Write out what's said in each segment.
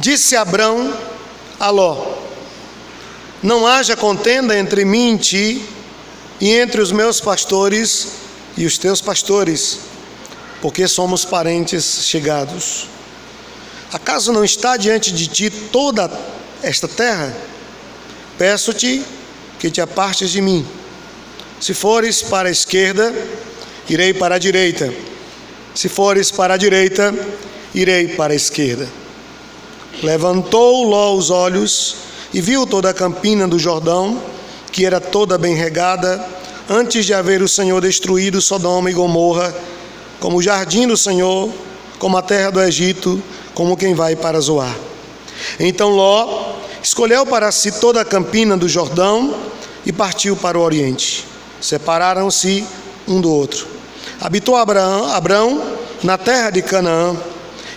Disse Abrão a Ló: não haja contenda entre mim e ti, e entre os meus pastores e os teus pastores, porque somos parentes chegados. Acaso não está diante de ti toda esta terra? Peço-te que te apartes de mim. Se fores para a esquerda, irei para a direita. Se fores para a direita, irei para a esquerda. Levantou Ló os olhos e viu toda a campina do Jordão, que era toda bem regada, antes de haver o Senhor destruído Sodoma e Gomorra, como o jardim do Senhor, como a terra do Egito, como quem vai para Zoar. Então Ló escolheu para si toda a campina do Jordão e partiu para o oriente. Separaram-se um do outro. Habitou Abrão na terra de Canaã,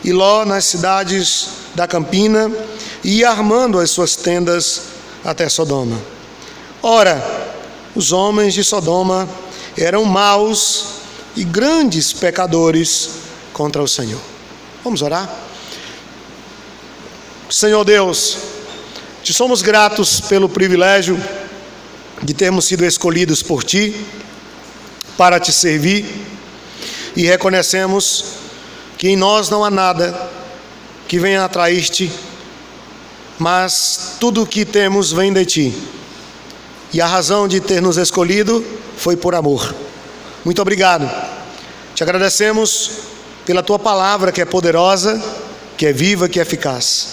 e Ló nas cidades da campina, e ia armando as suas tendas até Sodoma. Ora, os homens de Sodoma eram maus e grandes pecadores contra o Senhor. Vamos orar? Senhor Deus, te somos gratos pelo privilégio de termos sido escolhidos por Ti para Te servir, e reconhecemos que em nós não há nada que venha atrair-te, mas tudo o que temos vem de Ti, e a razão de ter nos escolhido foi por amor. Muito obrigado. Te agradecemos pela Tua palavra, que é poderosa, que é viva, que é eficaz.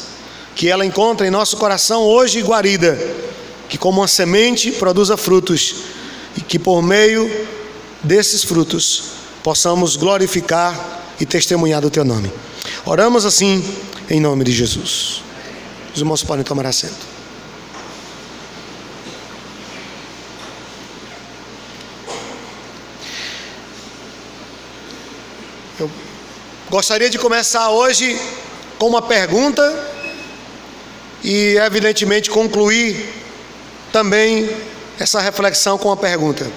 Que ela encontre em nosso coração hoje guarida, que como uma semente produza frutos, e que por meio desses frutos possamos glorificar e testemunhar do Teu nome. Oramos assim em nome de Jesus. Os irmãos podem tomar assento. Eu gostaria de começar hoje com uma pergunta e, evidentemente, concluir também essa reflexão com uma pergunta.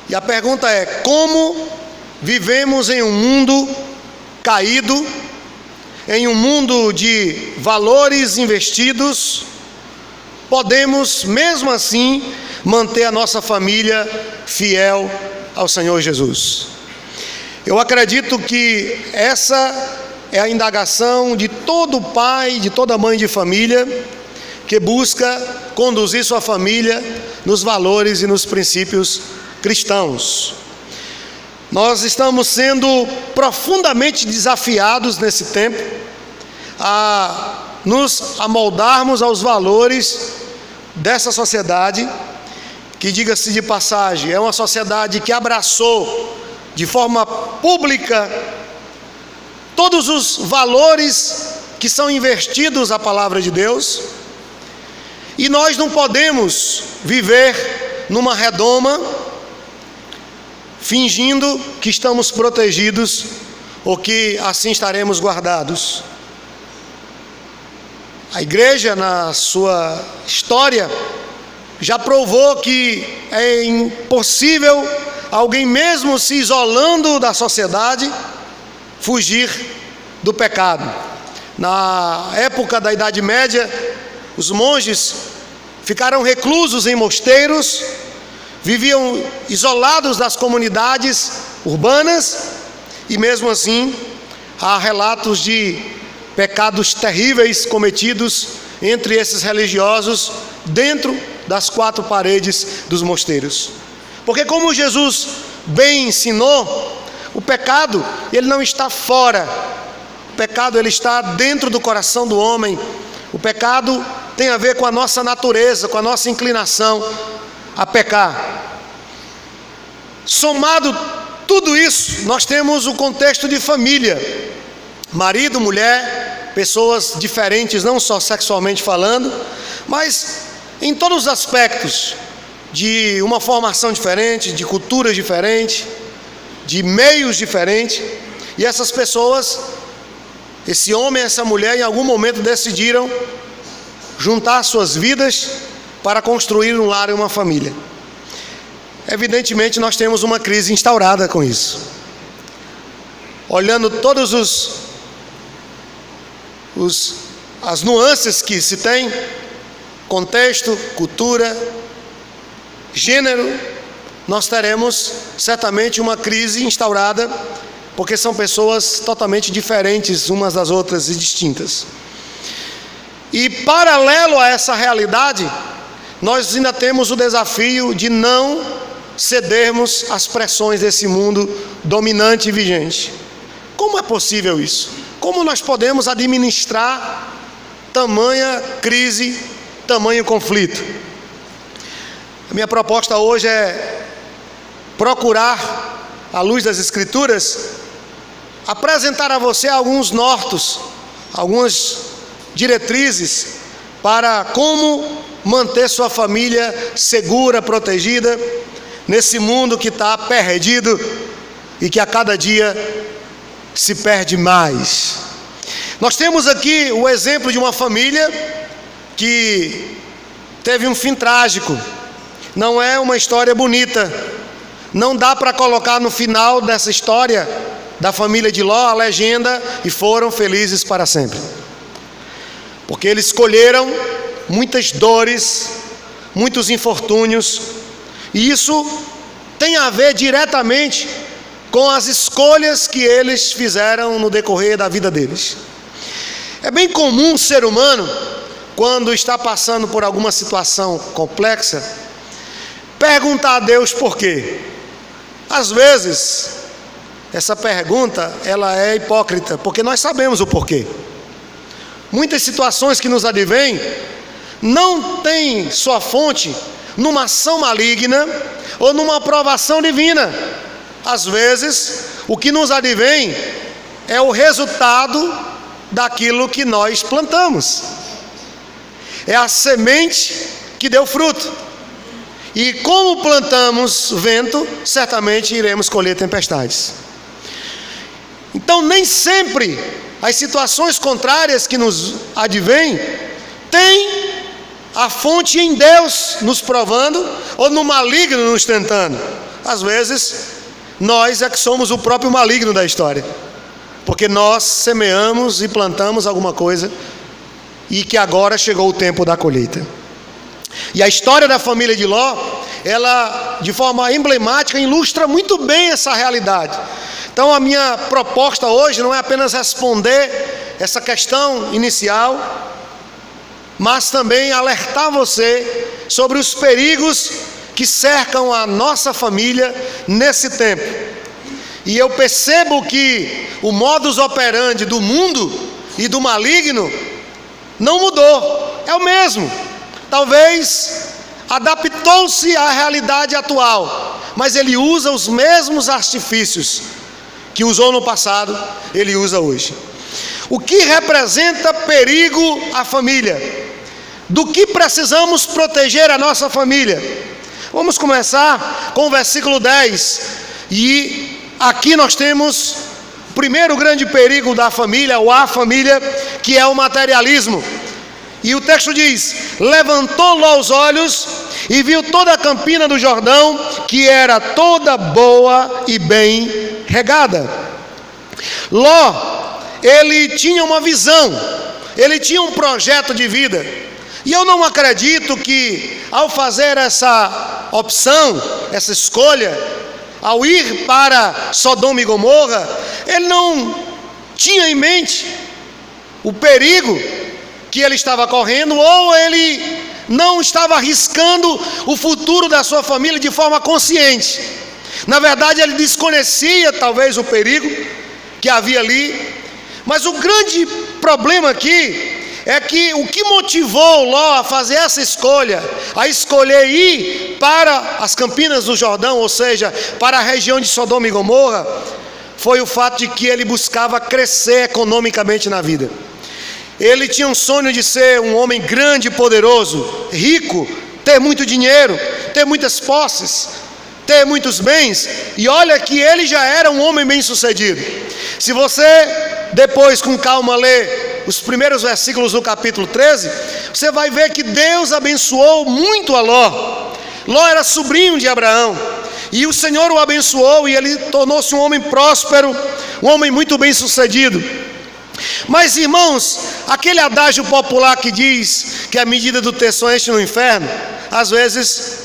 E a pergunta é: como vivemos em um mundo caído, em um mundo de valores investidos, podemos, mesmo assim, manter a nossa família fiel ao Senhor Jesus? Eu acredito que essa é a indagação de todo pai, de toda mãe de família, que busca conduzir sua família nos valores e nos princípios cristãos. Nós estamos sendo profundamente desafiados nesse tempo a nos amoldarmos aos valores dessa sociedade, que, diga-se de passagem, é uma sociedade que abraçou de forma pública todos os valores que são investidos à palavra de Deus, e nós não podemos viver numa redoma fingindo que estamos protegidos ou que assim estaremos guardados. A igreja, na sua história, já provou que é impossível alguém, mesmo se isolando da sociedade, fugir do pecado. Na época da Idade Média, os monges ficaram reclusos em mosteiros, viviam isolados das comunidades urbanas, e mesmo assim há relatos de pecados terríveis cometidos entre esses religiosos dentro das quatro paredes dos mosteiros. Porque, como Jesus bem ensinou, o pecado, ele não está fora. O pecado, ele está dentro do coração do homem. O pecado tem a ver com a nossa natureza, com a nossa inclinação a pecar. Somado tudo isso, nós temos o contexto de família. Marido, mulher, pessoas diferentes, não só sexualmente falando, mas em todos os aspectos, de uma formação diferente, de culturas diferentes, de meios diferentes. E essas pessoas, esse homem e essa mulher, em algum momento decidiram juntar suas vidas para construir um lar e uma família. Evidentemente, nós temos uma crise instaurada com isso. Olhando todos os as nuances que se tem, contexto, cultura, gênero, nós teremos certamente uma crise instaurada, porque são pessoas totalmente diferentes umas das outras e distintas. E paralelo a essa realidade, nós ainda temos o desafio de não cedermos às pressões desse mundo dominante e vigente. Como é possível isso? Como nós podemos administrar tamanha crise, tamanho conflito? A minha proposta hoje é procurar, à luz das Escrituras, apresentar a você alguns nortes, algumas diretrizes para como manter sua família segura, protegida, nesse mundo que está perdido e que a cada dia se perde mais. Nós temos aqui o exemplo de uma família que teve um fim trágico. Não é uma história bonita. Não dá para colocar no final dessa história da família de Ló a legenda: e foram felizes para sempre. Porque eles escolheram muitas dores, muitos infortúnios, e isso tem a ver diretamente com as escolhas que eles fizeram no decorrer da vida deles. É bem comum o ser humano, quando está passando por alguma situação complexa, perguntar a Deus por quê. Às vezes, essa pergunta ela é hipócrita, porque nós sabemos o porquê. Muitas situações que nos advêm não têm sua fonte numa ação maligna ou numa aprovação divina. Às vezes, o que nos advém é o resultado daquilo que nós plantamos. É a semente que deu fruto. E como plantamos vento, certamente iremos colher tempestades. Então, nem sempre as situações contrárias que nos advêm têm a fonte em Deus nos provando ou no maligno nos tentando. Às vezes, nós é que somos o próprio maligno da história, porque nós semeamos e plantamos alguma coisa e que agora chegou o tempo da colheita. E a história da família de Ló, ela de forma emblemática ilustra muito bem essa realidade. Então a minha proposta hoje não é apenas responder essa questão inicial, mas também alertar você sobre os perigos que cercam a nossa família nesse tempo. E eu percebo que o modus operandi do mundo e do maligno não mudou, é o mesmo. Talvez adaptou-se à realidade atual, mas ele usa os mesmos artifícios que usou no passado, ele usa hoje. O que representa perigo à família? Do que precisamos proteger a nossa família? Vamos começar com o versículo 10. E aqui nós temos o primeiro grande perigo da família, ou a família, que é o materialismo. E o texto diz: levantou Ló os olhos e viu toda a campina do Jordão, que era toda boa e bem regada. Ló, ele tinha uma visão, ele tinha um projeto de vida. E eu não acredito que ao fazer essa opção, essa escolha, ao ir para Sodoma e Gomorra, ele não tinha em mente o perigo que ele estava correndo, ou ele não estava arriscando o futuro da sua família de forma consciente. Na verdade, ele desconhecia talvez o perigo que havia ali. Mas o grande problema aqui é que o que motivou Ló a fazer essa escolha, a escolher ir para as campinas do Jordão, ou seja, para a região de Sodoma e Gomorra, foi o fato de que ele buscava crescer economicamente na vida. Ele tinha um sonho de ser um homem grande e poderoso, rico, ter muito dinheiro, ter muitas posses, ter muitos bens. E olha que ele já era um homem bem sucedido. Se você depois com calma ler os primeiros versículos do capítulo 13, você vai ver que Deus abençoou muito a Ló. Ló era sobrinho de Abraão, e o Senhor o abençoou, e ele tornou-se um homem próspero, um homem muito bem sucedido. Mas, irmãos, aquele adágio popular que diz que a medida do teço enche no inferno, às vezes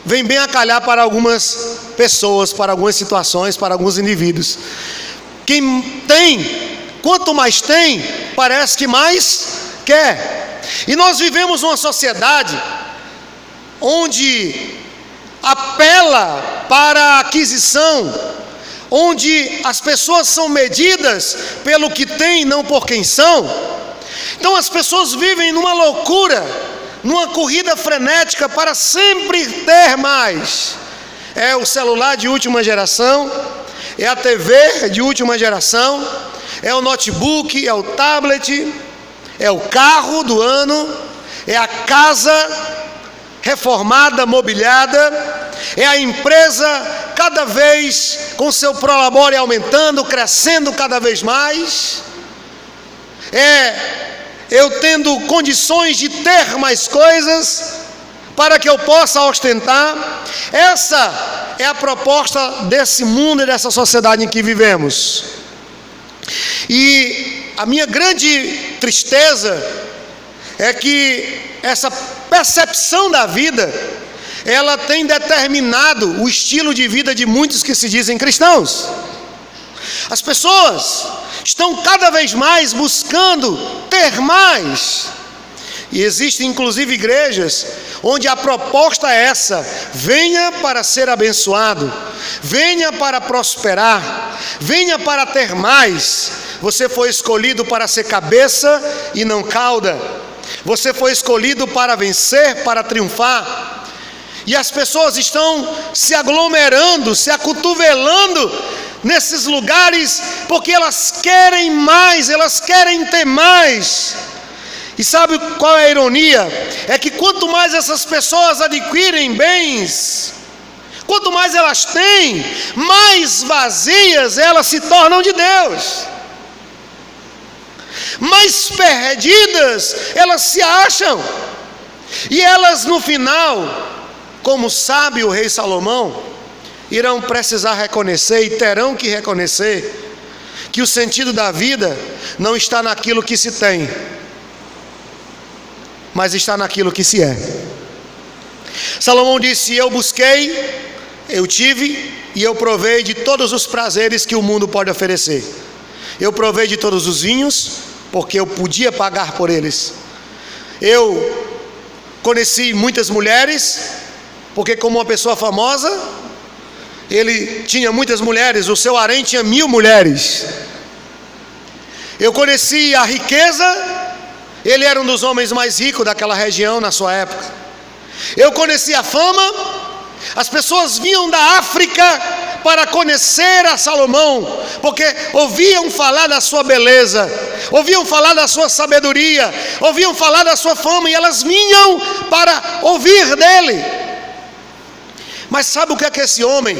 vem bem a calhar para algumas pessoas, para algumas situações, para alguns indivíduos. Quem tem, quanto mais tem, parece que mais quer. E nós vivemos uma sociedade onde apela para a aquisição, onde as pessoas são medidas pelo que têm, não por quem são. Então as pessoas vivem numa loucura, numa corrida frenética para sempre ter mais. É o celular de última geração, é a TV de última geração, é o notebook, é o tablet, é o carro do ano, é a casa reformada, mobiliada, é a empresa cada vez com seu prolabore aumentando, crescendo cada vez mais, é eu tendo condições de ter mais coisas para que eu possa ostentar. Essa é a proposta desse mundo e dessa sociedade em que vivemos. E a minha grande tristeza é que essa percepção da vida, ela tem determinado o estilo de vida de muitos que se dizem cristãos. As pessoas estão cada vez mais buscando ter mais. E existem inclusive igrejas onde a proposta é essa: venha para ser abençoado, venha para prosperar, venha para ter mais. Você foi escolhido para ser cabeça e não cauda. Você foi escolhido para vencer, para triunfar. E as pessoas estão se aglomerando, se acotovelando nesses lugares, porque elas querem mais, elas querem ter mais. E sabe qual é a ironia? É que quanto mais essas pessoas adquirem bens, quanto mais elas têm, mais vazias elas se tornam de Deus, mais perdidas elas se acham. E elas no final, como sabe o rei Salomão, irão precisar reconhecer e terão que reconhecer que o sentido da vida não está naquilo que se tem, mas está naquilo que se é. Salomão disse: eu busquei, eu tive e eu provei de todos os prazeres que o mundo pode oferecer. Eu provei de todos os vinhos, porque eu podia pagar por eles. Eu conheci muitas mulheres, porque como uma pessoa famosa, ele tinha muitas mulheres, o seu harém tinha 1000 mulheres. Eu conheci a riqueza, ele era um dos homens mais ricos daquela região na sua época. Eu conheci a fama, as pessoas vinham da África para conhecer a Salomão, porque ouviam falar da sua beleza, ouviam falar da sua sabedoria, ouviam falar da sua fama, e elas vinham para ouvir dele. Mas sabe o que é que esse homem,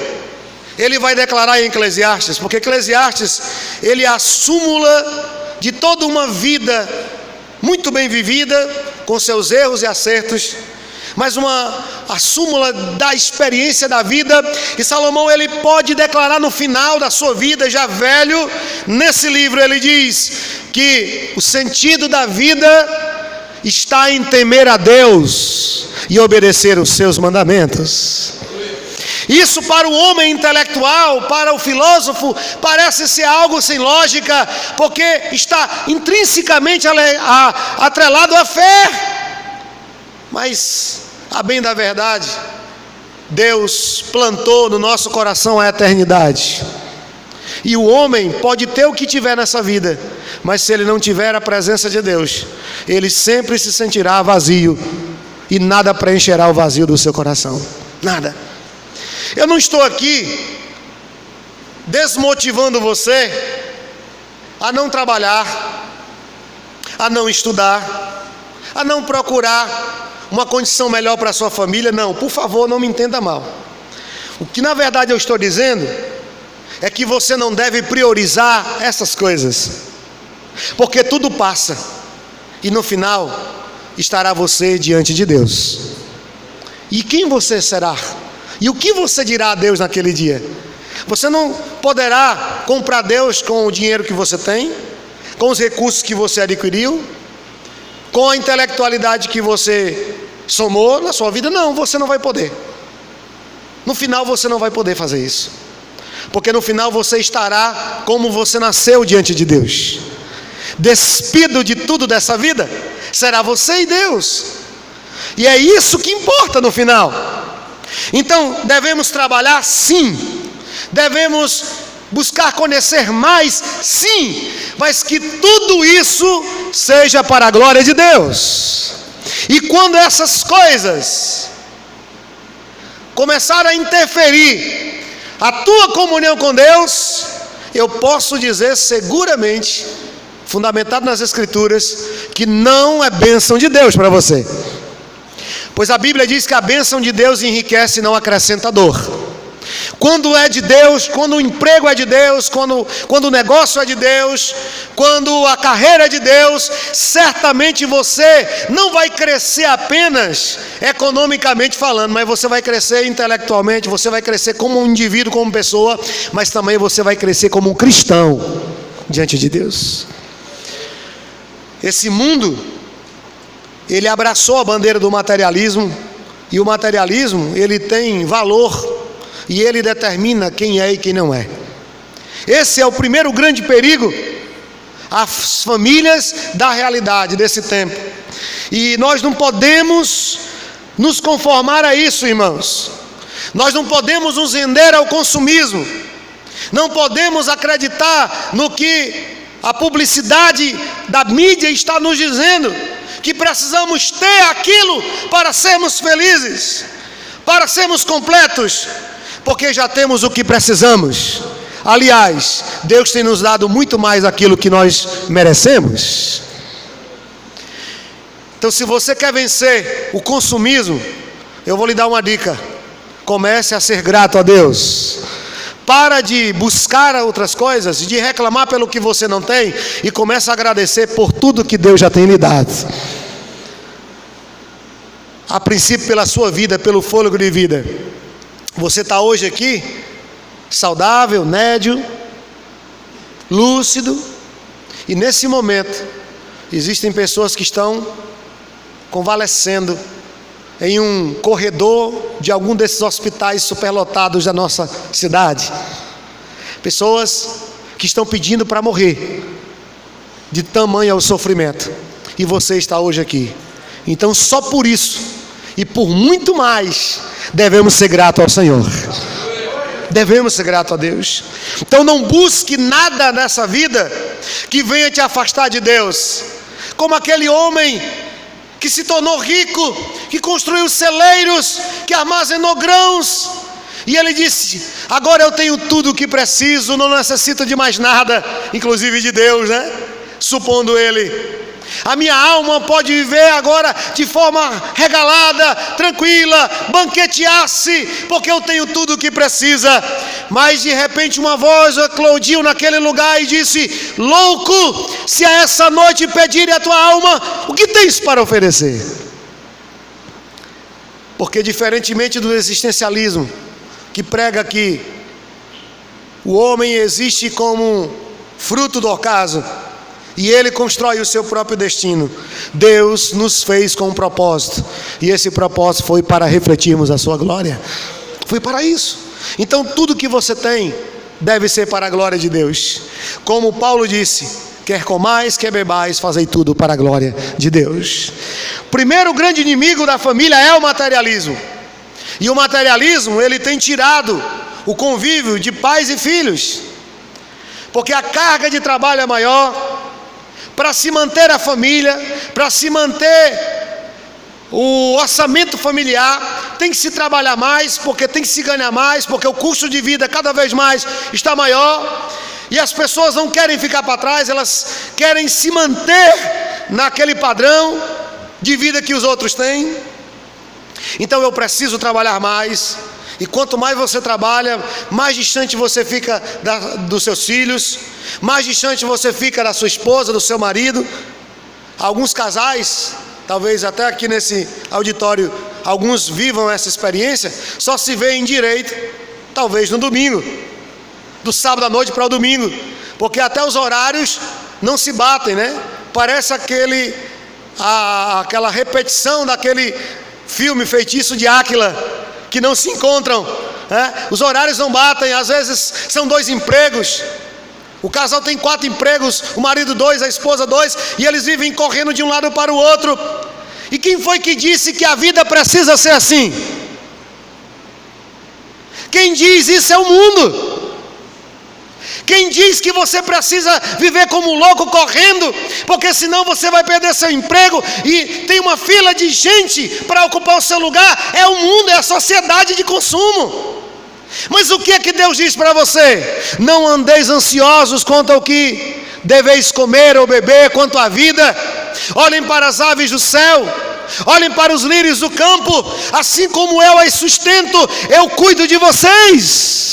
ele vai declarar em Eclesiastes? Porque Eclesiastes, ele é a súmula de toda uma vida muito bem vivida, com seus erros e acertos, mas a súmula da experiência da vida. E Salomão, ele pode declarar no final da sua vida, já velho, nesse livro ele diz que o sentido da vida está em temer a Deus e obedecer os seus mandamentos. Isso para o homem intelectual, para o filósofo, parece ser algo sem lógica, porque está intrinsecamente atrelado à fé. Mas, a bem da verdade, Deus plantou no nosso coração a eternidade. E o homem pode ter o que tiver nessa vida, mas se ele não tiver a presença de Deus, ele sempre se sentirá vazio, e nada preencherá o vazio do seu coração. Nada. Eu não estou aqui desmotivando você a não trabalhar, a não estudar, a não procurar uma condição melhor para a sua família. Não, por favor, não me entenda mal. O que na verdade eu estou dizendo é que você não deve priorizar essas coisas, porque tudo passa e no final estará você diante de Deus. E quem você será? E o que você dirá a Deus naquele dia? Você não poderá comprar Deus com o dinheiro que você tem, com os recursos que você adquiriu, com a intelectualidade que você somou na sua vida. Não, você não vai poder. No final você não vai poder fazer isso, porque no final você estará como você nasceu diante de Deus. Despido de tudo dessa vida, será você e Deus, e é isso que importa no final. Então devemos trabalhar, sim, devemos buscar conhecer mais, sim, mas que tudo isso seja para a glória de Deus. E quando essas coisas começarem a interferir a tua comunhão com Deus, eu posso dizer seguramente, fundamentado nas Escrituras, que não é bênção de Deus para você. Pois a Bíblia diz que a bênção de Deus enriquece e não acrescenta dor. Quando é de Deus, quando o emprego é de Deus, quando o negócio é de Deus, quando a carreira é de Deus, certamente você não vai crescer apenas economicamente falando, mas você vai crescer intelectualmente, você vai crescer como um indivíduo, como pessoa, mas também você vai crescer como um cristão diante de Deus. Esse mundo, ele abraçou a bandeira do materialismo, e o materialismo, ele tem valor, e ele determina quem é e quem não é. Esse é o primeiro grande perigo às famílias da realidade desse tempo. E nós não podemos nos conformar a isso, irmãos. Nós não podemos nos render ao consumismo. Não podemos acreditar no que a publicidade da mídia está nos dizendo, que precisamos ter aquilo para sermos felizes, para sermos completos, porque já temos o que precisamos. Aliás, Deus tem nos dado muito mais aquilo que nós merecemos. Então, se você quer vencer o consumismo, eu vou lhe dar uma dica: comece a ser grato a Deus. Para de buscar outras coisas, de reclamar pelo que você não tem, e comece a agradecer por tudo que Deus já tem lhe dado. A princípio pela sua vida, pelo fôlego de vida. Você está hoje aqui, saudável, nédio, lúcido, e nesse momento, existem pessoas que estão convalescendo em um corredor de algum desses hospitais superlotados da nossa cidade. Pessoas que estão pedindo para morrer, de tamanho é o sofrimento, e você está hoje aqui. Então só por isso, e por muito mais, devemos ser gratos ao Senhor. Devemos ser gratos a Deus. Então não busque nada nessa vida que venha te afastar de Deus, como aquele homem que se tornou rico, que construiu celeiros, que armazenou grãos, e ele disse: agora eu tenho tudo o que preciso, não necessito de mais nada, inclusive de Deus, né? Supondo ele: a minha alma pode viver agora de forma regalada, tranquila, banquetear-se, porque eu tenho tudo o que precisa. Mas de repente uma voz eclodiu naquele lugar e disse: louco, se a essa noite pedirem a tua alma, o que tens para oferecer? Porque diferentemente do existencialismo, que prega que o homem existe como fruto do acaso, e ele constrói o seu próprio destino, Deus nos fez com um propósito, e esse propósito foi para refletirmos a sua glória. Foi para isso. Então tudo que você tem deve ser para a glória de Deus. Como Paulo disse: quer comais, quer bebais, fazei tudo para a glória de Deus. O primeiro grande inimigo da família é o materialismo. E o materialismo, ele tem tirado o convívio de pais e filhos, porque a carga de trabalho é maior. Para se manter a família, para se manter o orçamento familiar, tem que se trabalhar mais, porque tem que se ganhar mais, porque o custo de vida cada vez mais está maior, e as pessoas não querem ficar para trás, elas querem se manter naquele padrão de vida que os outros têm. Então eu preciso trabalhar mais, e quanto mais você trabalha, mais distante você fica dos seus filhos, mais distante você fica da sua esposa, do seu marido. Alguns casais, talvez até aqui nesse auditório, alguns vivam essa experiência, só se veem direito, talvez no domingo, do sábado à noite para o domingo, porque até os horários não se batem, né? Parece aquela repetição daquele filme Feitiço de Áquila, que não se encontram, né? Os horários não batem, às vezes são 2 empregos. O casal tem 4 empregos, o marido 2, a esposa 2, e eles vivem correndo de um lado para o outro. E quem foi que disse que a vida precisa ser assim? Quem diz isso é o mundo. Quem diz que você precisa viver como louco correndo, porque senão você vai perder seu emprego e tem uma fila de gente para ocupar o seu lugar, é o mundo, é a sociedade de consumo. Mas o que é que Deus diz para você? Não andeis ansiosos quanto ao que deveis comer ou beber, quanto à vida. Olhem para as aves do céu, olhem para os lírios do campo, assim como eu as sustento, eu cuido de vocês.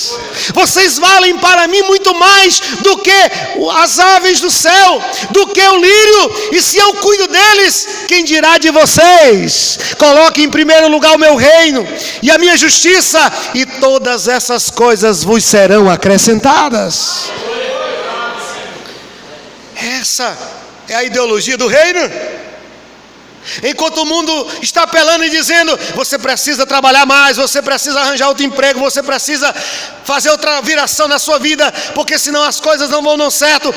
Vocês valem para mim muito mais do que as aves do céu, do que o lírio. E se eu cuido deles, quem dirá de vocês? Coloque em primeiro lugar o meu reino e a minha justiça, e todas essas coisas vos serão acrescentadas. Essa é a ideologia do reino. Enquanto o mundo está apelando e dizendo: você precisa trabalhar mais, você precisa arranjar outro emprego, você precisa fazer outra viração na sua vida, porque senão as coisas não vão dar certo.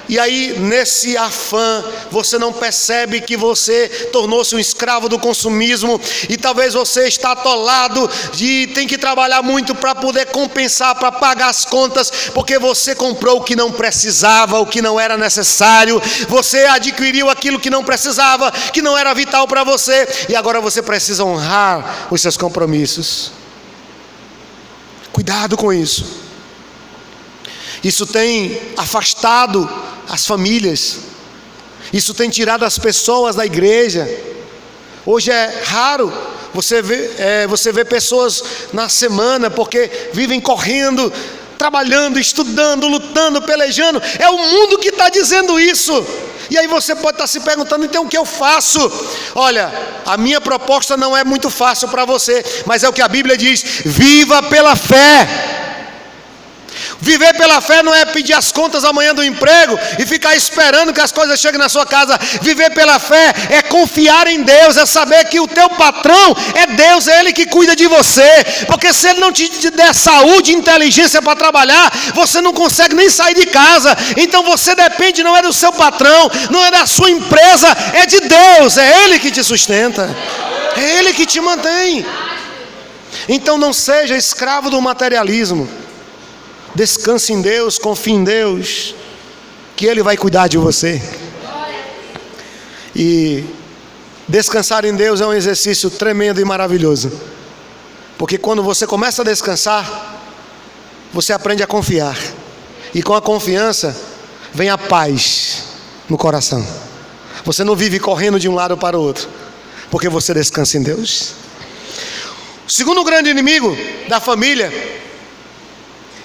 E aí, nesse afã, você não percebe que você tornou-se um escravo do consumismo, e talvez você está atolado de tem que trabalhar muito para poder compensar, para pagar as contas, porque você comprou o que não precisava, o que não era necessário, você adquiriu aquilo que não precisava, que não era vital para você, e agora você precisa honrar os seus compromissos. Cuidado com isso. Isso tem afastado as famílias, isso tem tirado as pessoas da igreja. Hoje é raro você ver pessoas na semana, porque vivem correndo, trabalhando, estudando, lutando, pelejando. É o mundo que está dizendo isso. E aí você pode estar se perguntando: então o que eu faço? Olha, a minha proposta não é muito fácil para você, mas é o que a Bíblia diz: viva pela fé. Viver pela fé não é pedir as contas amanhã do emprego e ficar esperando que as coisas cheguem na sua casa. Viver pela fé é confiar em Deus, é saber que o teu patrão é Deus, é Ele que cuida de você. Porque se Ele não te der saúde e inteligência para trabalhar, você não consegue nem sair de casa. Então você depende, não é do seu patrão, não é da sua empresa, é de Deus, é Ele que te sustenta, é Ele que te mantém. Então não seja escravo do materialismo. Descanse em Deus, confie em Deus, que Ele vai cuidar de você. E descansar em Deus é um exercício tremendo e maravilhoso, porque quando você começa a descansar, você aprende a confiar, e com a confiança vem a paz no coração. Você não vive correndo de um lado para o outro, porque você descansa em Deus. O segundo grande inimigo da família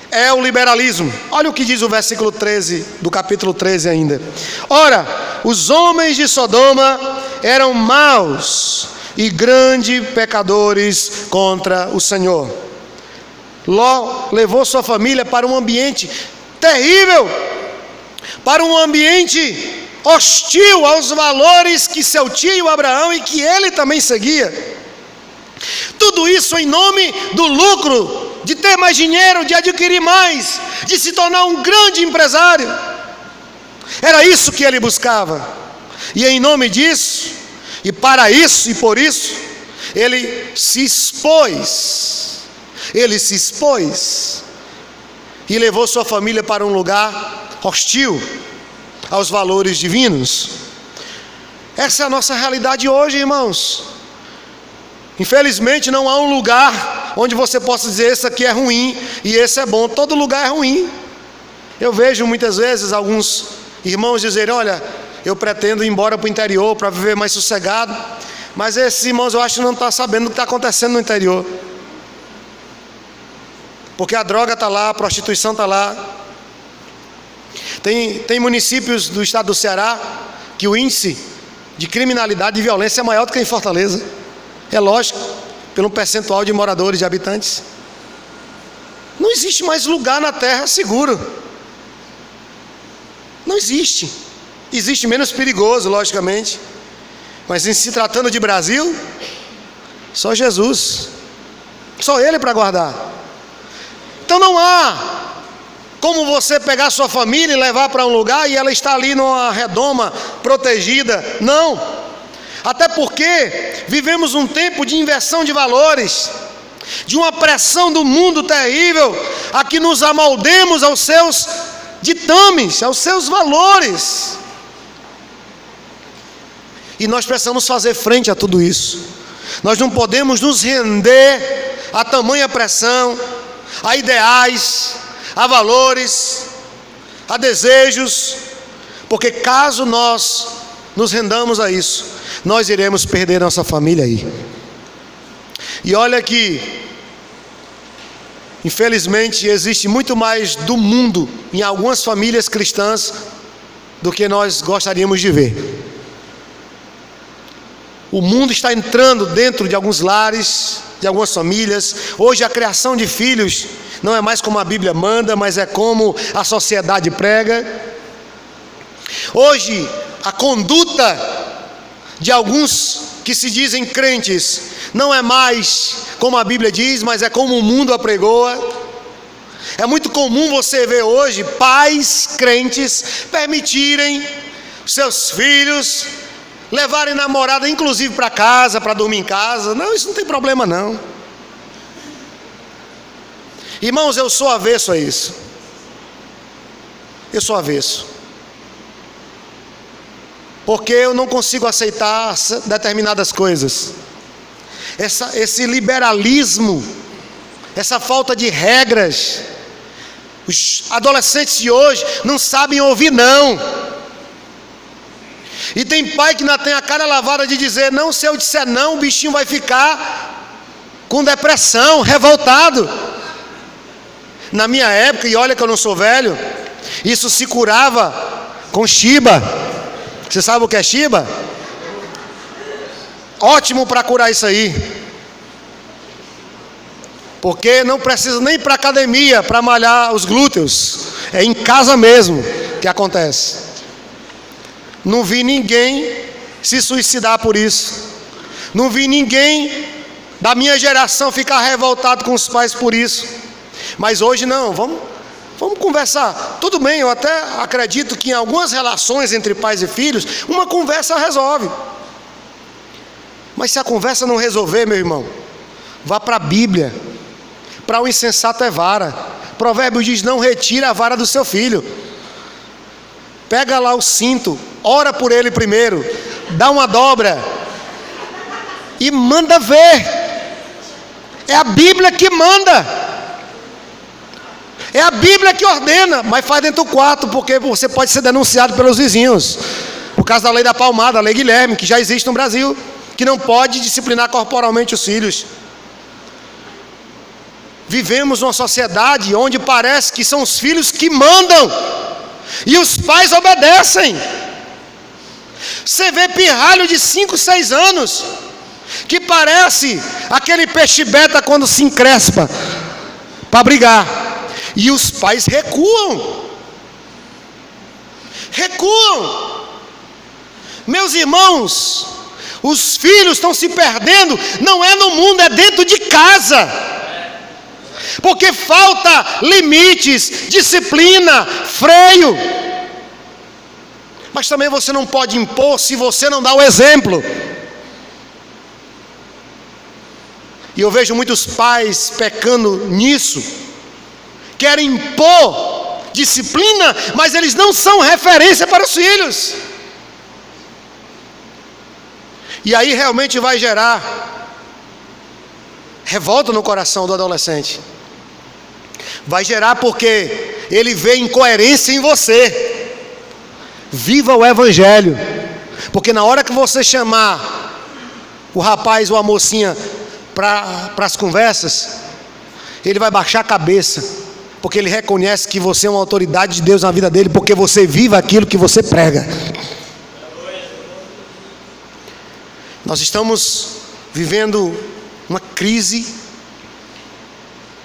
é o liberalismo. Olha o que diz o versículo 13 do capítulo 13 ainda. Ora, os homens de Sodoma eram maus e grandes pecadores contra o Senhor. Ló levou sua família para um ambiente terrível, para um ambiente hostil aos valores que seu tio Abraão e que ele também seguia. Tudo isso em nome do lucro, de ter mais dinheiro, de adquirir mais, de se tornar um grande empresário. Era isso que ele buscava. E em nome disso, e para isso e por isso, ele se expôs. Ele se expôs e levou sua família para um lugar hostil aos valores divinos. Essa é a nossa realidade hoje, irmãos. Infelizmente não há um lugar onde você possa dizer: esse aqui é ruim e esse é bom. Todo lugar é ruim. Eu vejo muitas vezes alguns irmãos dizerem: olha, eu pretendo ir embora para o interior para viver mais sossegado. Mas esses irmãos, eu acho que não estão sabendo o que está acontecendo no interior, porque a droga está lá, a prostituição está lá. Tem municípios do estado do Ceará que o índice de criminalidade e violência é maior do que em Fortaleza. É lógico, pelo percentual de moradores, de habitantes. Não existe mais lugar na terra seguro. Não Não existe. Existe menos perigoso, logicamente. Mas em se tratando de Brasil, só Jesus. Só Ele para guardar. Então não há como você pegar sua família e levar para um lugar e ela está ali numa redoma protegida. Não. Até porque vivemos um tempo de inversão de valores, de uma pressão do mundo terrível, a que nos amoldemos aos seus ditames, aos seus valores. E nós precisamos fazer frente a tudo isso. Nós não podemos nos render a tamanha pressão, a ideais, a valores, a desejos, porque caso nós nos rendamos a isso, nós iremos perder nossa família aí. E olha que, infelizmente, existe muito mais do mundo em algumas famílias cristãs do que nós gostaríamos de ver. O mundo está entrando dentro de alguns lares, de algumas famílias. Hoje a criação de filhos não é mais como a Bíblia manda, mas é como a sociedade prega. Hoje a conduta de alguns que se dizem crentes não é mais como a Bíblia diz, mas é como o mundo apregoa. É muito comum você ver hoje pais crentes permitirem seus filhos levarem namorada inclusive para casa, para dormir em casa. Não, isso não tem problema não. Irmãos, eu sou avesso a isso. Eu sou avesso. Porque eu não consigo aceitar determinadas coisas. Esse liberalismo, essa falta de regras. Os adolescentes de hoje não sabem ouvir não. E tem pai que ainda tem a cara lavada de dizer: não, se eu disser não, o bichinho vai ficar com depressão, revoltado. Na minha época, e olha que eu não sou velho, isso se curava com Shiba. Você sabe o que é Shiba? Ótimo para curar isso aí. Porque não precisa nem ir para academia para malhar os glúteos. É em casa mesmo que acontece. Não vi ninguém se suicidar por isso. Não vi ninguém da minha geração ficar revoltado com os pais por isso. Mas hoje não, vamos conversar. Tudo bem, eu até acredito que em algumas relações entre pais e filhos, uma conversa resolve. Mas se a conversa não resolver, meu irmão, vá para a Bíblia. Para o insensato é vara. Provérbios diz: não retira a vara do seu filho. Pega lá o cinto, ora por ele primeiro, dá uma dobra e manda ver. É a Bíblia que manda. É a Bíblia que ordena, mas faz dentro do quarto, porque você pode ser denunciado pelos vizinhos. Por causa da lei da palmada, a lei Guilherme, que já existe no Brasil, que não pode disciplinar corporalmente os filhos. Vivemos numa sociedade onde parece que são os filhos que mandam e os pais obedecem. Você vê pirralho de 5, 6 anos que parece aquele peixe beta quando se encrespa para brigar. E os pais recuam. Meus irmãos, os filhos estão se perdendo. Não é no mundo, é dentro de casa. Porque falta limites, disciplina, freio. Mas também você não pode impor se você não dá o exemplo. E eu vejo muitos pais pecando nisso. Querem impor disciplina, mas eles não são referência para os filhos. E aí realmente vai gerar revolta no coração do adolescente. Vai gerar porque ele vê incoerência em você. Viva o Evangelho. Porque na hora que você chamar o rapaz ou a mocinha para as conversas, ele vai baixar a cabeça. Porque ele reconhece que você é uma autoridade de Deus na vida dele, porque você vive aquilo que você prega. Nós estamos vivendo uma crise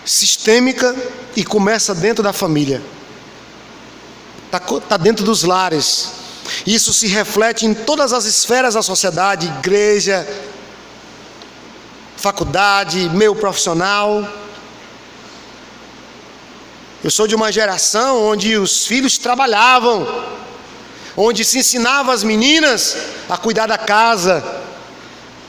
sistêmica e começa dentro da família. está dentro dos lares. Isso se reflete em todas as esferas da sociedade, igreja, faculdade, meio profissional. Eu sou de uma geração onde os filhos trabalhavam, onde se ensinava as meninas a cuidar da casa.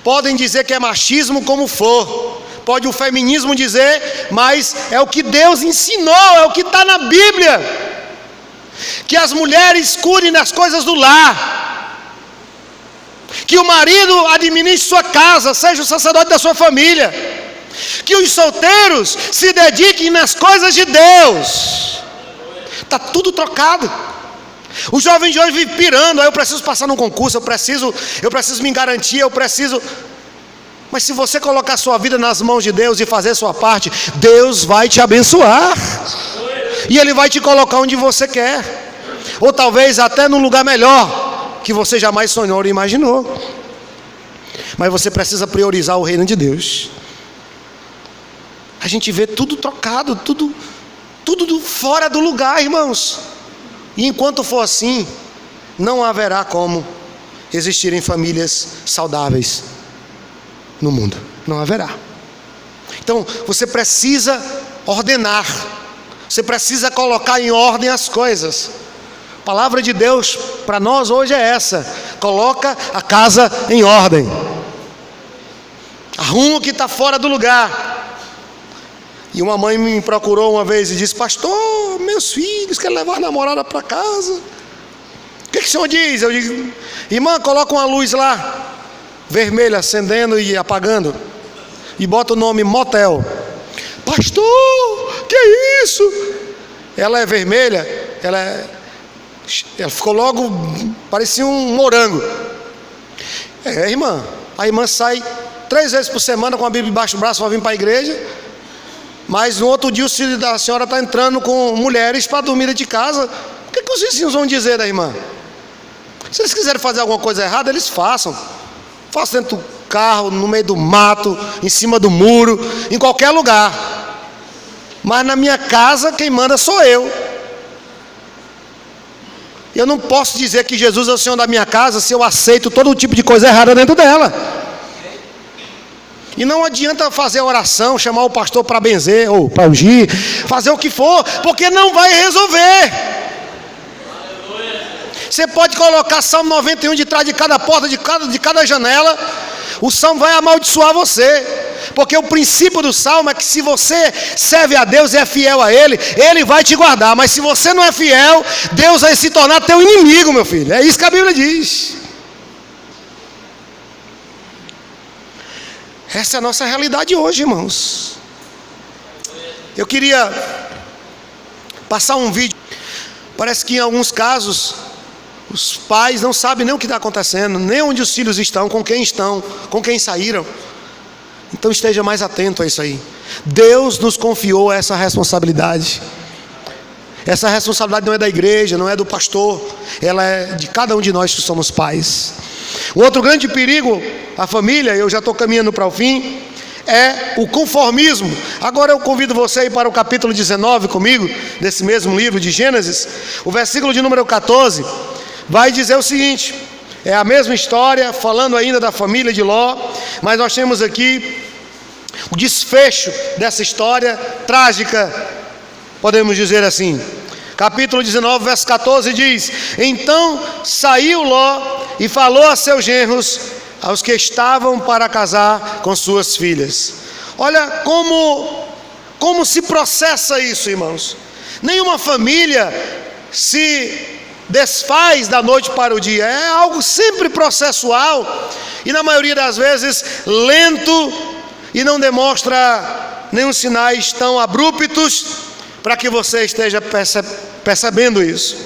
Podem dizer que é machismo como for, pode o feminismo dizer, mas é o que Deus ensinou, é o que está na Bíblia. Que as mulheres cuidem das coisas do lar, que o marido administre sua casa, seja o sacerdote da sua família, que os solteiros se dediquem nas coisas de Deus. Está tudo trocado. O jovem de hoje vive pirando, eu preciso passar num concurso, eu preciso me garantir, Mas se você colocar a sua vida nas mãos de Deus e fazer a sua parte, Deus vai te abençoar. E Ele vai te colocar onde você quer. Ou talvez até num lugar melhor, que você jamais sonhou ou imaginou. Mas você precisa priorizar o reino de Deus. A gente vê tudo trocado, tudo fora do lugar, irmãos. E enquanto for assim, não haverá como existirem famílias saudáveis no mundo. Não haverá. Então, você precisa ordenar. Você precisa colocar em ordem as coisas. A palavra de Deus para nós hoje é essa: coloca a casa em ordem, arruma o que está fora do lugar. E uma mãe me procurou uma vez e disse: pastor, meus filhos querem levar a namorada para casa. O que o senhor diz? Eu digo: irmã, coloca uma luz lá, vermelha, acendendo e apagando, e bota o nome motel. Pastor, que é isso? Ela é vermelha, ela ficou logo, parecia um morango. Irmã, a irmã sai 3 vezes por semana com a Bíblia embaixo do braço para vir para a igreja, mas no outro dia o filho da senhora está entrando com mulheres para dormir dentro de casa. O que os vizinhos vão dizer da irmã? Se eles quiserem fazer alguma coisa errada, eles façam. Façam dentro do carro, no meio do mato, em cima do muro, em qualquer lugar. Mas na minha casa quem manda sou eu. Eu não posso dizer que Jesus é o Senhor da minha casa se eu aceito todo tipo de coisa errada dentro dela. E não adianta fazer oração, chamar o pastor para benzer ou para ungir, fazer o que for, porque não vai resolver. Você pode colocar Salmo 91 de trás de cada porta, de cada janela, o Salmo vai amaldiçoar você. Porque o princípio do Salmo é que se você serve a Deus e é fiel a Ele, Ele vai te guardar. Mas se você não é fiel, Deus vai se tornar teu inimigo, meu filho. É isso que a Bíblia diz. Essa é a nossa realidade hoje, irmãos. Eu queria passar um vídeo. Parece que em alguns casos os pais não sabem nem o que está acontecendo, nem onde os filhos estão, com quem saíram. Então esteja mais atento a isso aí. Deus nos confiou essa responsabilidade. Essa responsabilidade não é da igreja, não é do pastor, ela é de cada um de nós que somos pais. Um outro grande perigo à família, eu já estou caminhando para o fim, é o conformismo. Agora eu convido você a ir para o capítulo 19 comigo, desse mesmo livro de Gênesis. O versículo de número 14 vai dizer o seguinte: é a mesma história, falando ainda da família de Ló, mas nós temos aqui o desfecho dessa história trágica, podemos dizer assim. Capítulo 19, verso 14 diz: então saiu Ló e falou a seus genros, aos que estavam para casar com suas filhas. Olha como se processa isso, irmãos. Nenhuma família se desfaz da noite para o dia, é algo sempre processual e na maioria das vezes lento, e não demonstra nenhum sinais tão abruptos para que você esteja percebendo isso.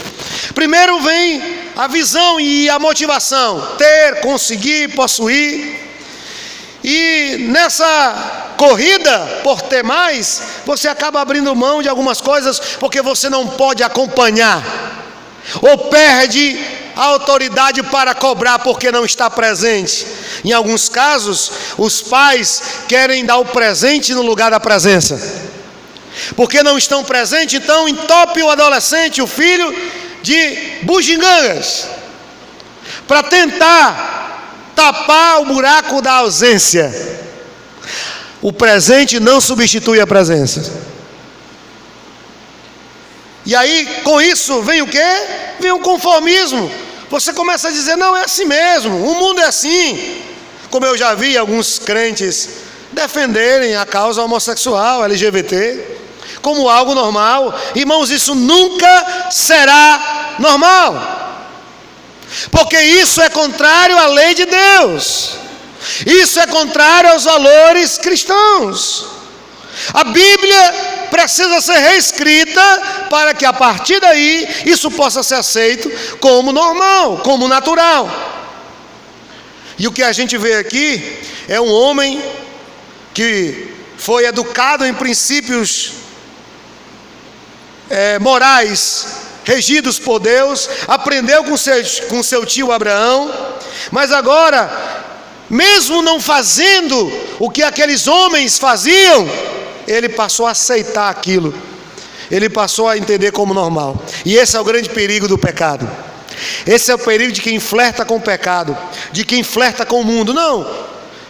Primeiro vem a visão e a motivação: ter, conseguir, possuir. E nessa corrida por ter mais, você acaba abrindo mão de algumas coisas porque você não pode acompanhar, ou perde a autoridade para cobrar porque não está presente. Em alguns casos, os pais querem dar o presente no lugar da presença. Porque não estão presentes, então entope o adolescente, o filho, de bugigangas para tentar tapar o buraco da ausência. O presente não substitui a presença. E aí, com isso, vem o quê? Vem o conformismo. Você começa a dizer, não, é assim mesmo, o mundo é assim. Como eu já vi alguns crentes defenderem a causa homossexual, LGBT, como algo normal. Irmãos, isso nunca será normal, porque isso é contrário à lei de Deus, isso é contrário aos valores cristãos. A Bíblia precisa ser reescrita para que a partir daí isso possa ser aceito como normal, como natural. E o que a gente vê aqui é um homem que foi educado em princípios morais regidos por Deus, aprendeu com seu tio Abraão, mas agora, mesmo não fazendo o que aqueles homens faziam, ele passou a aceitar aquilo, ele passou a entender como normal. E esse é o grande perigo do pecado. Esse é o perigo de quem flerta com o pecado, de quem flerta com o mundo. Não,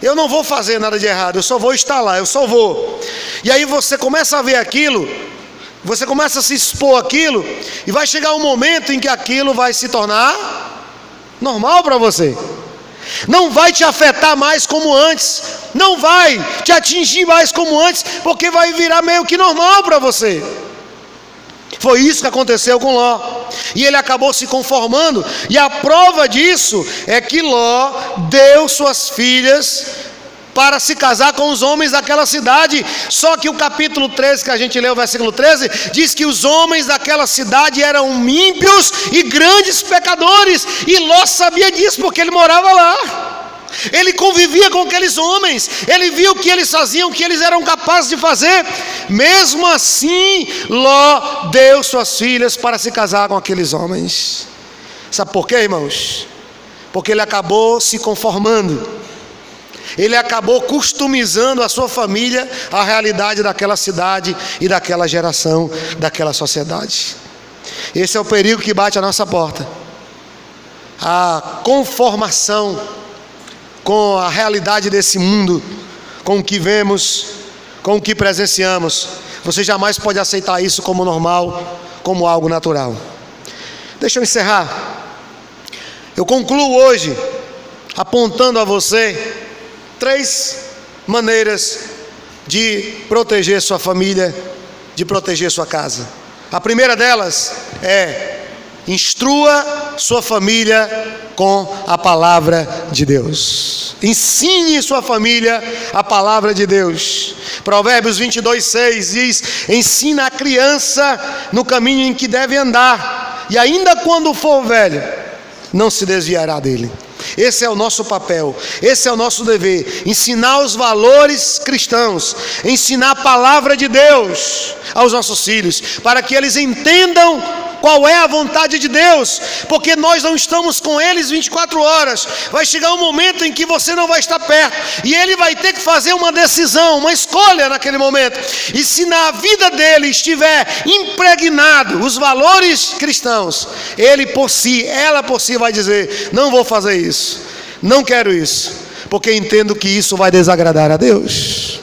eu não vou fazer nada de errado, eu só vou estar lá, eu só vou. E aí você começa a ver aquilo, você começa a se expor àquilo, e vai chegar um momento em que aquilo vai se tornar normal para você. Não vai te afetar mais como antes, não vai te atingir mais como antes, porque vai virar meio que normal para você. Foi isso que aconteceu com Ló, e ele acabou se conformando, e a prova disso é que Ló deu suas filhas para se casar com os homens daquela cidade. Só que o capítulo 13, que a gente leu, o versículo 13, diz que os homens daquela cidade eram ímpios e grandes pecadores, e Ló sabia disso, porque ele morava lá. Ele convivia com aqueles homens, ele viu o que eles faziam, o que eles eram capazes de fazer. Mesmo assim, Ló deu suas filhas para se casar com aqueles homens. Sabe por quê, irmãos? Porque ele acabou se conformando, ele acabou customizando a sua família à realidade daquela cidade e daquela geração, daquela sociedade. Esse é o perigo que bate à nossa porta, a conformação com a realidade desse mundo, com o que vemos, com o que presenciamos. Você jamais pode aceitar isso como normal, como algo natural. Deixa eu encerrar. Eu concluo hoje apontando a você 3 maneiras de proteger sua família, de proteger sua casa. A primeira delas é: instrua sua família com a palavra de Deus. Ensine sua família a palavra de Deus. Provérbios 22:6 diz: ensina a criança no caminho em que deve andar, e ainda quando for velho, não se desviará dele. Esse é o nosso papel, esse é o nosso dever: ensinar os valores cristãos, ensinar a palavra de Deus aos nossos filhos, para que eles entendam qual é a vontade de Deus, porque nós não estamos com eles 24 horas, vai chegar um momento em que você não vai estar perto, e ele vai ter que fazer uma decisão, uma escolha naquele momento, e se na vida dele estiver impregnado os valores cristãos, ele por si, ela por si vai dizer: não vou fazer isso, não quero isso, porque entendo que isso vai desagradar a Deus.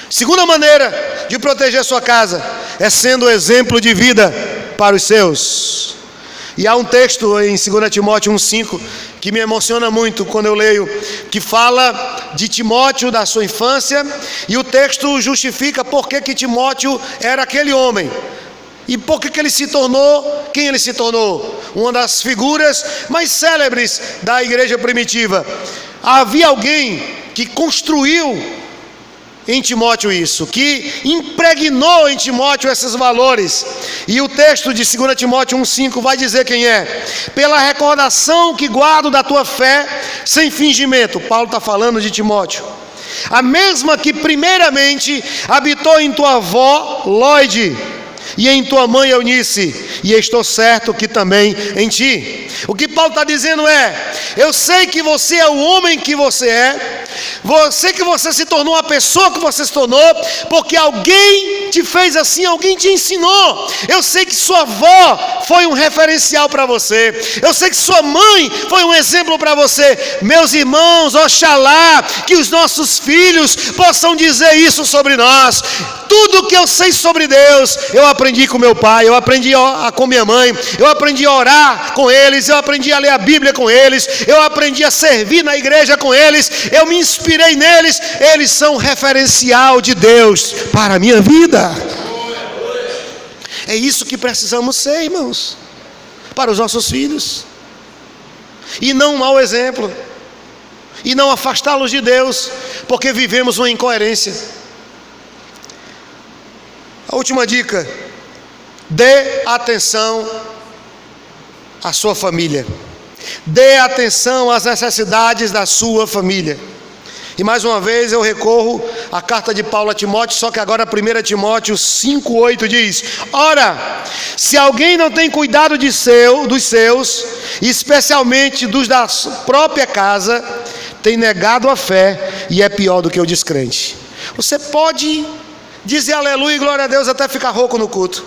Segunda maneira de proteger sua casa é sendo exemplo de vida para os seus. E há um texto em 2 Timóteo 1,5 que me emociona muito quando eu leio, que fala de Timóteo, da sua infância, e o texto justifica por que Timóteo era aquele homem, e por que ele se tornou quem ele se tornou, uma das figuras mais célebres da igreja primitiva. Havia alguém que construiu em Timóteo isso, que impregnou em Timóteo esses valores, e o texto de 2 Timóteo 1,5 vai dizer quem é: pela recordação que guardo da tua fé sem fingimento. Paulo está falando de Timóteo, a mesma que primeiramente habitou em tua avó Lóide e em tua mãe Eunice, e estou certo que também em ti. O que Paulo está dizendo é: eu sei que você é o homem que você é, sei que você se tornou a pessoa que você se tornou, porque alguém te fez assim, alguém te ensinou. Eu sei que sua avó foi um referencial para você, eu sei que sua mãe foi um exemplo para você. Meus irmãos, oxalá que os nossos filhos possam dizer isso sobre nós. Tudo que eu sei sobre Deus, eu aprendi com meu pai, eu aprendi com minha mãe, eu aprendi a orar com eles, eu aprendi a ler a Bíblia com eles, eu aprendi a servir na igreja com eles, eu me inspirei neles. Eles são referencial de Deus para a minha vida. É isso que precisamos ser, irmãos, para os nossos filhos, e não um mau exemplo, e não afastá-los de Deus, porque vivemos uma incoerência. A última dica: dê atenção à sua família, dê atenção às necessidades da sua família. E mais uma vez eu recorro à carta de Paulo a Timóteo, só que agora 1 Timóteo 5,8 diz: ora, se alguém não tem cuidado dos seus, especialmente dos da própria casa, tem negado a fé e é pior do que o descrente. Você pode dizer aleluia e glória a Deus até ficar rouco no culto,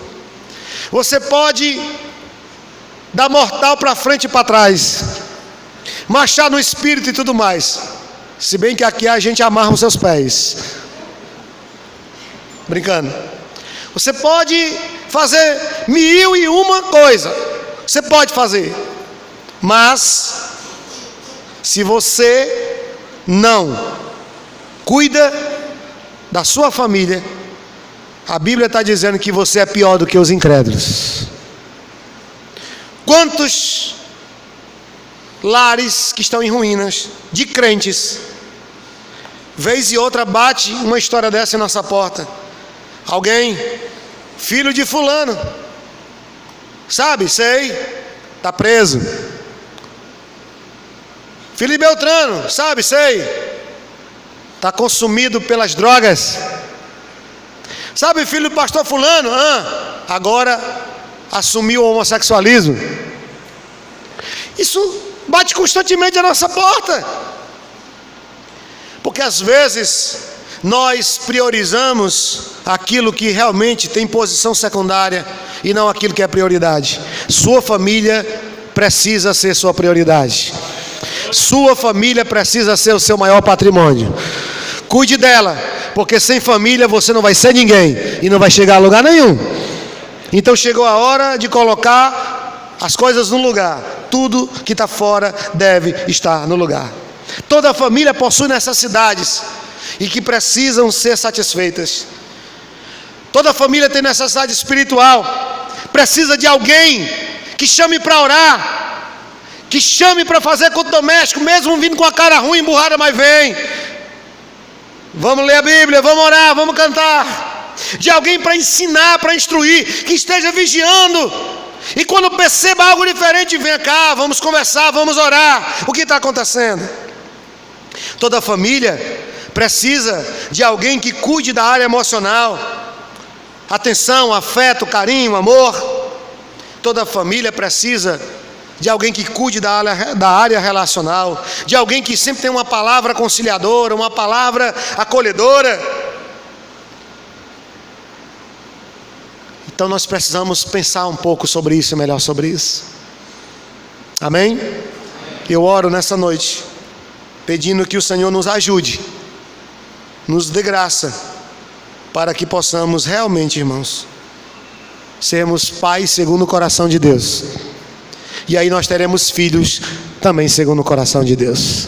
você pode dar mortal para frente e para trás, marchar no espírito e tudo mais, se bem que aqui a gente amarra os seus pés, brincando. Você pode fazer 1001 coisa, você pode fazer, mas se você não cuida da sua família, a Bíblia está dizendo que você é pior do que os incrédulos. Quantos lares que estão em ruínas, de crentes, vez e outra bate uma história dessa em nossa porta. Alguém, filho de fulano, sabe, sei, está preso. Filho de Beltrano, sabe, sei, está consumido pelas drogas. Sabe, filho do pastor fulano, agora assumiu o homossexualismo. Isso bate constantemente à nossa porta, porque às vezes nós priorizamos aquilo que realmente tem posição secundária e não aquilo que é prioridade. Sua família precisa ser sua prioridade, sua família precisa ser o seu maior patrimônio. Cuide dela, porque sem família você não vai ser ninguém e não vai chegar a lugar nenhum. Então chegou a hora de colocar as coisas no lugar. Tudo que está fora deve estar no lugar. Toda família possui necessidades e que precisam ser satisfeitas. Toda família tem necessidade espiritual, precisa de alguém que chame para orar, que chame para fazer culto doméstico, mesmo vindo com a cara ruim, emburrada, mas vem. Vamos ler a Bíblia, vamos orar, vamos cantar. De alguém para ensinar, para instruir, que esteja vigiando. E quando perceba algo diferente, venha cá, vamos conversar, vamos orar. O que está acontecendo? Toda família precisa de alguém que cuide da área emocional. Atenção, afeto, carinho, amor. Toda família precisa de alguém que cuide da área relacional, de alguém que sempre tem uma palavra conciliadora, uma palavra acolhedora. Então nós precisamos pensar um pouco sobre isso, melhor sobre isso. Amém? Eu oro nessa noite, pedindo que o Senhor nos ajude, nos dê graça, para que possamos realmente, irmãos, sermos pais segundo o coração de Deus. E aí nós teremos filhos também segundo o coração de Deus.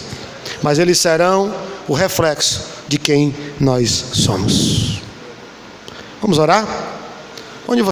Mas eles serão o reflexo de quem nós somos. Vamos orar? Onde você